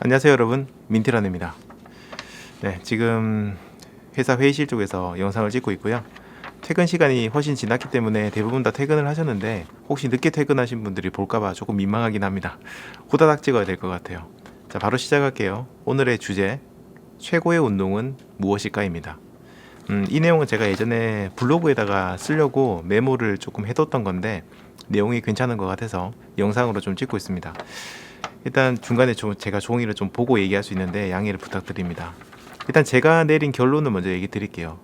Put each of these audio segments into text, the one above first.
안녕하세요 여러분, 민티런입니다. 네, 지금 회사 회의실 쪽에서 영상을 찍고 있고요. 퇴근 시간이 훨씬 지났기 때문에 대부분 다 퇴근을 하셨는데 혹시 늦게 퇴근하신 분들이 볼까봐 조금 민망하긴 합니다. 후다닥 찍어야 될 것 같아요. 자, 바로 시작할게요. 오늘의 주제, 최고의 운동은 무엇일까입니다. 이 내용은 제가 예전에 블로그에다가 쓰려고 메모를 조금 해뒀던 건데 내용이 괜찮은 것 같아서 영상으로 좀 찍고 있습니다. 일단 중간에 제가 종이를 좀 보고 얘기할 수 있는데 양해를 부탁드립니다. 일단 제가 내린 결론을 먼저 얘기 드릴게요.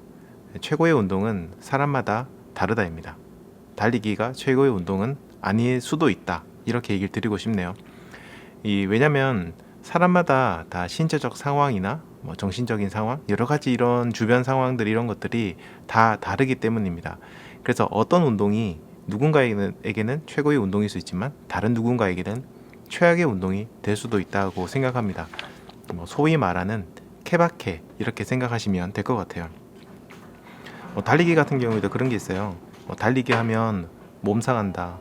최고의 운동은 사람마다 다르다입니다. 달리기가 최고의 운동은 아닐 수도 있다, 이렇게 얘기를 드리고 싶네요. 왜냐면 사람마다 다 신체적 상황이나 정신적인 상황, 여러 가지 이런 주변 상황들, 이런 것들이 다 다르기 때문입니다. 그래서 어떤 운동이 누군가에게는 최고의 운동일 수 있지만 다른 누군가에게는 최악의 운동이 될 수도 있다고 생각합니다. 소위 말하는 케바케, 이렇게 생각하시면 될 것 같아요. 달리기 같은 경우에도 그런 게 있어요. 달리기 하면 몸 상한다,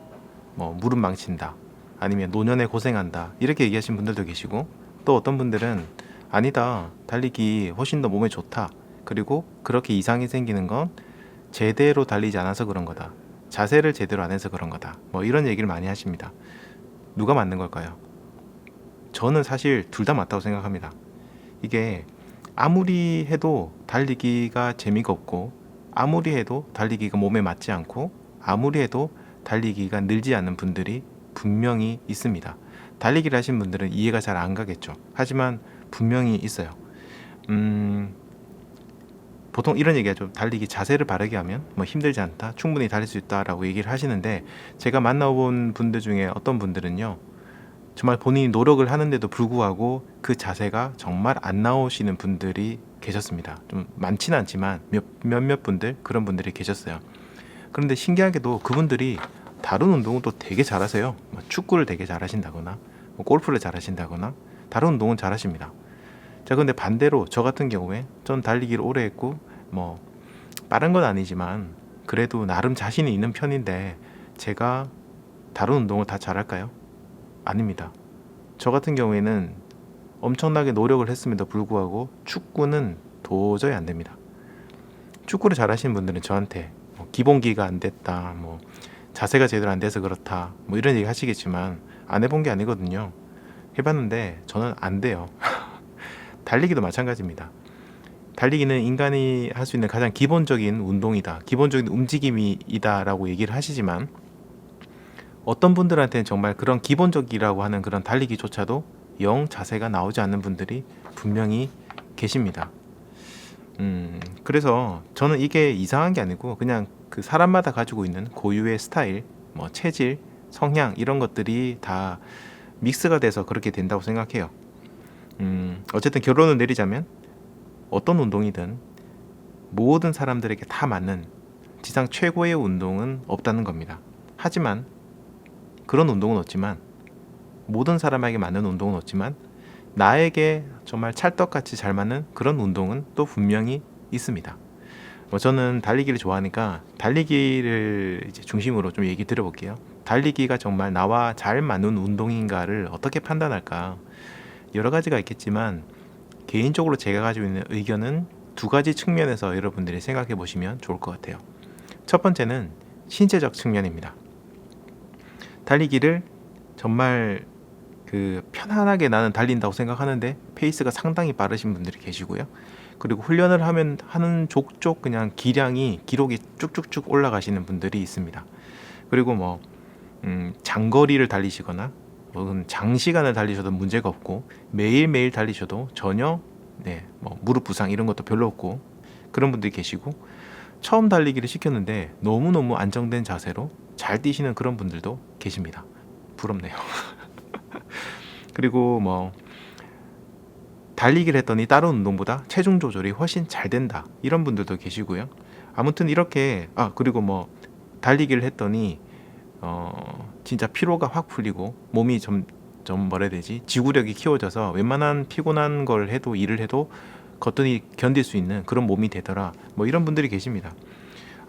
무릎 망친다, 아니면 노년에 고생한다, 이렇게 얘기하시는 분들도 계시고, 또 어떤 분들은 아니다, 달리기 훨씬 더 몸에 좋다, 그리고 그렇게 이상이 생기는 건 제대로 달리지 않아서 그런 거다, 자세를 제대로 안 해서 그런 거다, 이런 얘기를 많이 하십니다. 누가 맞는 걸까요? 저는 사실 둘 다 맞다고 생각합니다. 이게 아무리 해도 달리기가 재미가 없고, 아무리 해도 달리기가 몸에 맞지 않고, 아무리 해도 달리기가 늘지 않는 분들이 분명히 있습니다. 달리기를 하신 분들은 이해가 잘 안 가겠죠. 하지만 분명히 있어요. 보통 이런 얘기하죠. 달리기 자세를 바르게 하면 힘들지 않다, 충분히 달릴 수 있다라고 얘기를 하시는데, 제가 만나본 분들 중에 어떤 분들은요, 정말 본인이 노력을 하는데도 불구하고 그 자세가 정말 안 나오시는 분들이 계셨습니다. 좀 많지는 않지만 몇몇 분들, 그런 분들이 계셨어요. 그런데 신기하게도 그분들이 다른 운동은 또 되게 잘하세요. 축구를 되게 잘하신다거나, 골프를 잘하신다거나, 다른 운동은 잘하십니다. 자, 근데 반대로 저 같은 경우에 전 달리기를 오래 했고, 빠른 건 아니지만 그래도 나름 자신이 있는 편인데, 제가 다른 운동을 다 잘할까요? 아닙니다. 저 같은 경우에는 엄청나게 노력을 했음에도 불구하고 축구는 도저히 안 됩니다. 축구를 잘하시는 분들은 저한테 기본기가 안 됐다, 자세가 제대로 안 돼서 그렇다, 이런 얘기 하시겠지만 안 해본 게 아니거든요. 해봤는데 저는 안 돼요. 달리기도 마찬가지입니다. 달리기는 인간이 할 수 있는 가장 기본적인 운동이다, 기본적인 움직임이다 라고 얘기를 하시지만, 어떤 분들한테는 정말 그런 기본적이라고 하는 그런 달리기조차도 영 자세가 나오지 않는 분들이 분명히 계십니다. 그래서 저는 이게 이상한 게 아니고 그냥 그 사람마다 가지고 있는 고유의 스타일, 체질, 성향, 이런 것들이 다 믹스가 돼서 그렇게 된다고 생각해요. 어쨌든 결론을 내리자면 어떤 운동이든 모든 사람들에게 다 맞는 지상 최고의 운동은 없다는 겁니다. 하지만 그런 운동은 없지만, 모든 사람에게 맞는 운동은 없지만 나에게 정말 찰떡같이 잘 맞는 그런 운동은 또 분명히 있습니다. 저는 달리기를 좋아하니까 달리기를 이제 중심으로 좀 얘기 드려볼게요. 달리기가 정말 나와 잘 맞는 운동인가를 어떻게 판단할까? 여러 가지가 있겠지만 개인적으로 제가 가지고 있는 의견은 두 가지 측면에서 여러분들이 생각해 보시면 좋을 것 같아요. 첫 번째는 신체적 측면입니다. 달리기를 정말 편안하게 나는 달린다고 생각하는데 페이스가 상당히 빠르신 분들이 계시고요. 그리고 훈련을 하는 족족 그냥 기록이 쭉쭉쭉 올라가시는 분들이 있습니다. 그리고 장거리를 달리시거나 혹은 장시간을 달리셔도 문제가 없고, 매일매일 달리셔도 전혀 무릎 부상 이런 것도 별로 없고, 그런 분들이 계시고, 처음 달리기를 시켰는데 너무너무 안정된 자세로 잘 뛰시는 그런 분들도 계십니다. 부럽네요. 그리고 달리기를 했더니 다른 운동보다 체중 조절이 훨씬 잘 된다, 이런 분들도 계시고요. 아무튼 이렇게 그리고 달리기를 했더니 진짜 피로가 확 풀리고 몸이 좀 뭐라 해야 되지, 지구력이 키워져서 웬만한 피곤한 걸 해도, 일을 해도 거뜬히 견딜 수 있는 그런 몸이 되더라, 이런 분들이 계십니다.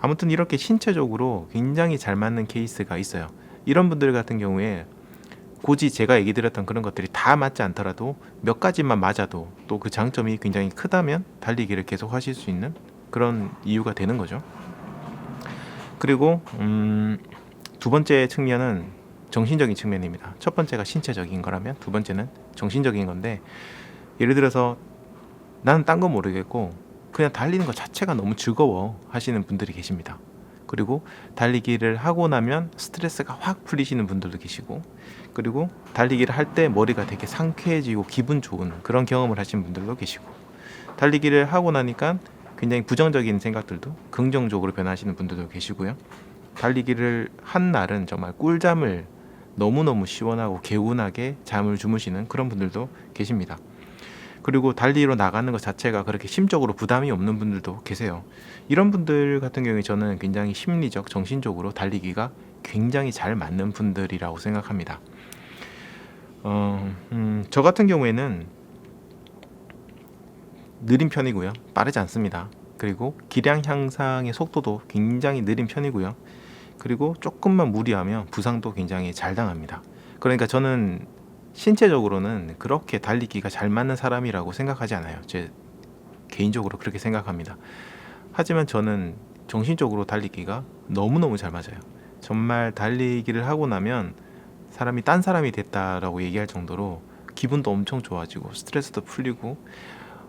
아무튼 이렇게 신체적으로 굉장히 잘 맞는 케이스가 있어요. 이런 분들 같은 경우에 굳이 제가 얘기 드렸던 그런 것들이 다 맞지 않더라도 몇 가지만 맞아도 또 그 장점이 굉장히 크다면 달리기를 계속 하실 수 있는 그런 이유가 되는 거죠. 그리고 두 번째 측면은 정신적인 측면입니다. 첫 번째가 신체적인 거라면 두 번째는 정신적인 건데, 예를 들어서 나는 딴 거 모르겠고 그냥 달리는 것 자체가 너무 즐거워 하시는 분들이 계십니다. 그리고 달리기를 하고 나면 스트레스가 확 풀리시는 분들도 계시고, 그리고 달리기를 할 때 머리가 되게 상쾌해지고 기분 좋은 그런 경험을 하시는 분들도 계시고, 달리기를 하고 나니까 굉장히 부정적인 생각들도 긍정적으로 변하시는 분들도 계시고요. 달리기를 한 날은 정말 꿀잠을 너무너무 시원하고 개운하게 잠을 주무시는 그런 분들도 계십니다. 그리고 달리러 나가는 것 자체가 그렇게 심적으로 부담이 없는 분들도 계세요. 이런 분들 같은 경우에 저는 굉장히 심리적, 정신적으로 달리기가 굉장히 잘 맞는 분들이라고 생각합니다. 저 같은 경우에는 느린 편이고요. 빠르지 않습니다. 그리고 기량 향상의 속도도 굉장히 느린 편이고요. 그리고 조금만 무리하면 부상도 굉장히 잘 당합니다. 그러니까 저는 신체적으로는 그렇게 달리기가 잘 맞는 사람이라고 생각하지 않아요. 제 개인적으로 그렇게 생각합니다. 하지만 저는 정신적으로 달리기가 너무너무 잘 맞아요. 정말 달리기를 하고 나면 사람이 딴 사람이 됐다라고 얘기할 정도로 기분도 엄청 좋아지고 스트레스도 풀리고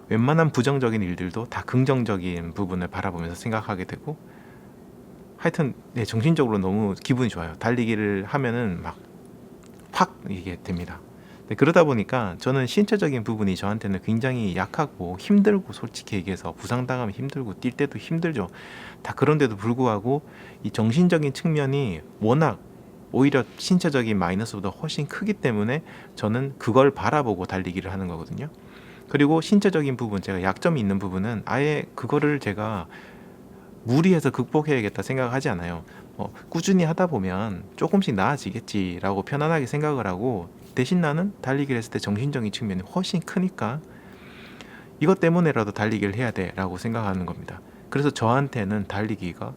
웬만한 부정적인 일들도 다 긍정적인 부분을 바라보면서 생각하게 되고, 하여튼 정신적으로 너무 기분이 좋아요. 달리기를 하면은 막 확 이게 됩니다. 그러다 보니까 저는 신체적인 부분이 저한테는 굉장히 약하고 힘들고, 솔직히 얘기해서 부상당하면 힘들고 뛸 때도 힘들죠. 다 그런데도 불구하고 이 정신적인 측면이 워낙 오히려 신체적인 마이너스보다 훨씬 크기 때문에 저는 그걸 바라보고 달리기를 하는 거거든요. 그리고 신체적인 부분, 제가 약점이 있는 부분은 아예 그거를 제가 무리해서 극복해야겠다 생각하지 않아요. 꾸준히 하다 보면 조금씩 나아지겠지라고 편안하게 생각을 하고, 대신 나는 달리기를 했을 때 정신적인 측면이 훨씬 크니까 이것 때문에라도 달리기를 해야 돼 라고 생각하는 겁니다. 그래서 저한테는 달리기가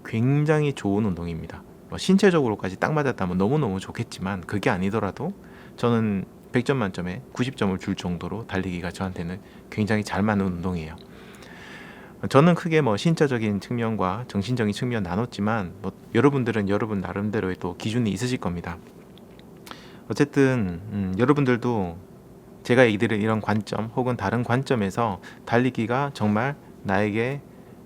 굉장히 좋은 운동입니다. 신체적으로까지 딱 맞았다면 너무너무 좋겠지만 그게 아니더라도 저는 100점 만점에 90점을 줄 정도로 달리기가 저한테는 굉장히 잘 맞는 운동이에요. 저는 크게 신체적인 측면과 정신적인 측면 나눴지만 여러분들은 여러분 나름대로의 또 기준이 있으실 겁니다. 어쨌든 여러분들도 제가 얘기 드린 이런 관점 혹은 다른 관점에서 달리기가 정말 나에게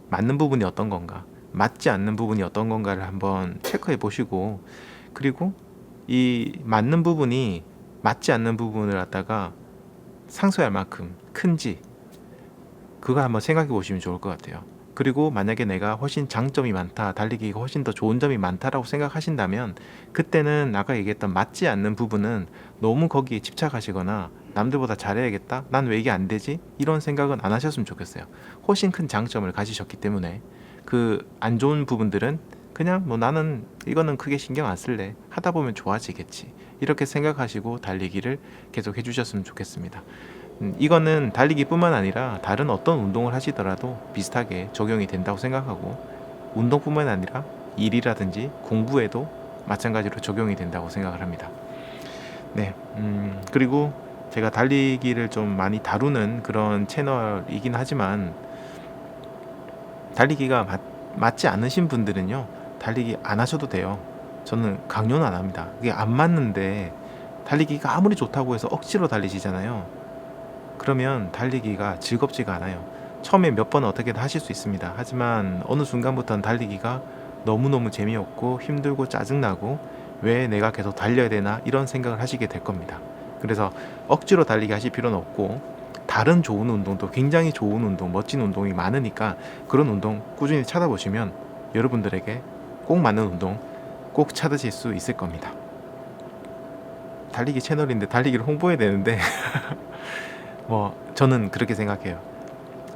맞는 부분이 어떤 건가, 맞지 않는 부분이 어떤 건가를 한번 체크해 보시고, 그리고 이 맞는 부분이 맞지 않는 부분을 갖다가 상쇄할 만큼 큰지 그거 한번 생각해 보시면 좋을 것 같아요. 그리고 만약에 내가 훨씬 장점이 많다, 달리기가 훨씬 더 좋은 점이 많다라고 생각하신다면 그때는 아까 얘기했던 맞지 않는 부분은 너무 거기에 집착하시거나 남들보다 잘해야겠다, 난 왜 이게 안 되지, 이런 생각은 안 하셨으면 좋겠어요. 훨씬 큰 장점을 가지셨기 때문에 그 안 좋은 부분들은 그냥 나는 이거는 크게 신경 안 쓸래, 하다 보면 좋아지겠지, 이렇게 생각하시고 달리기를 계속 해주셨으면 좋겠습니다. 이거는 달리기뿐만 아니라 다른 어떤 운동을 하시더라도 비슷하게 적용이 된다고 생각하고, 운동뿐만 아니라 일이라든지 공부에도 마찬가지로 적용이 된다고 생각을 합니다. 그리고 제가 달리기를 좀 많이 다루는 그런 채널이긴 하지만 달리기가 맞지 않으신 분들은요, 달리기 안 하셔도 돼요. 저는 강요는 안 합니다. 그게 안 맞는데 달리기가 아무리 좋다고 해서 억지로 달리시잖아요. 그러면 달리기가 즐겁지가 않아요. 처음에 몇 번 어떻게든 하실 수 있습니다. 하지만 어느 순간부터는 달리기가 너무너무 재미없고 힘들고 짜증나고 왜 내가 계속 달려야 되나 이런 생각을 하시게 될 겁니다. 그래서 억지로 달리기 하실 필요는 없고, 다른 좋은 운동도 굉장히 좋은 운동, 멋진 운동이 많으니까 그런 운동 꾸준히 찾아보시면 여러분들에게 꼭 맞는 운동 꼭 찾으실 수 있을 겁니다. 달리기 채널인데 달리기를 홍보해야 되는데 저는 그렇게 생각해요.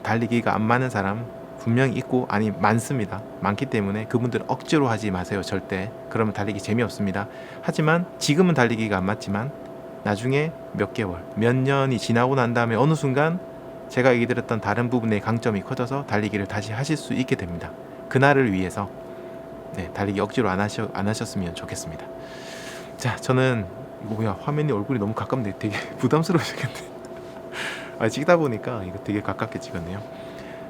달리기가 안 맞는 사람 분명히 있고, 아니 많습니다. 많기 때문에 그분들 억지로 하지 마세요. 절대. 그러면 달리기 재미없습니다. 하지만 지금은 달리기가 안 맞지만 나중에 몇 개월, 몇 년이 지나고 난 다음에 어느 순간 제가 얘기 드렸던 다른 부분의 강점이 커져서 달리기를 다시 하실 수 있게 됩니다. 그날을 위해서 달리기 억지로 안 하셨으면 좋겠습니다. 자, 저는 이거 뭐야, 화면이 얼굴이 너무 가깝네. 되게 부담스러우시겠네. 아, 찍다 보니까 이거 되게 가깝게 찍었네요.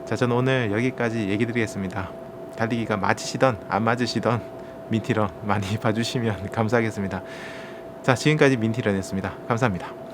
자, 저는 오늘 여기까지 얘기 드리겠습니다. 달리기가 맞으시던 안 맞으시던 민티런 많이 봐주시면 감사하겠습니다. 자, 지금까지 민티런이었습니다. 감사합니다.